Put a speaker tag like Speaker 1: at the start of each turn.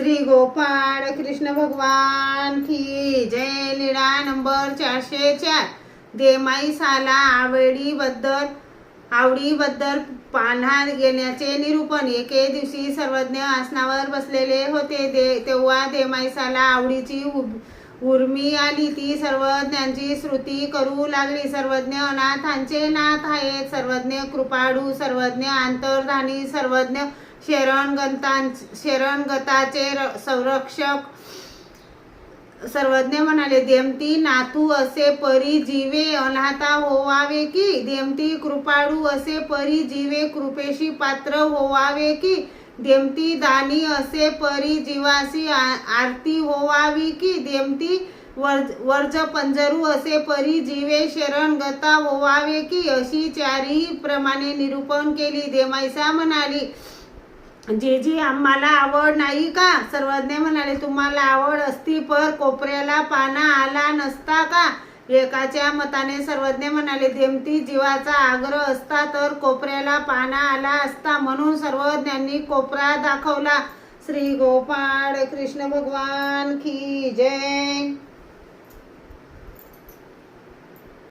Speaker 1: श्री गोपाळ कृष्ण भगवान की जय। लीळा नंबर 404। देमाई साला आवडीबद्दल पान्हा घेण्याचे निरूपण। एके दिवशी सर्वज्ञ आसनावर बसलेले होते। तेव्हा देमाईसाला आवडीची उर्मी आली। ती सर्वज्ञांची स्तुती करू लागली। सर्वज्ञ अनाथांचे नाथ आहेत, सर्वज्ञ कृपाळू, सर्वज्ञ अंतर्धानी, सर्वज्ञ शरणगताचे संरक्षक। सर्वज्ञ म्हणाले, देमती नातू असे परी जीवे अनाथा होवावे की? देमती कृपाळू असे परी जीवे कृपेशी पात्र होवावे की? देमती दानी असे परी जीवासी आरती होवावी की? देमती वर्ज पंजरू असे परी जीवे शरणगता होवावे की? अशी चारही प्रमाणे निरूपण केली। देमाईसा म्हणाली, जी आम्हाला आवड नाही का? सर्वज्ञ म्हणाले, तुम्हाला आवड असती पर कोपऱ्याला पाना आला नसता का? एकाच्या मताने सर्वज्ञ म्हणाले, देमती जीवाचा आग्रह असता तर कोपऱ्याला पाना आला असता, म्हणून सर्वज्ञांनी कोपरा दाखवला। श्री गोपाळ कृष्ण भगवान की जय।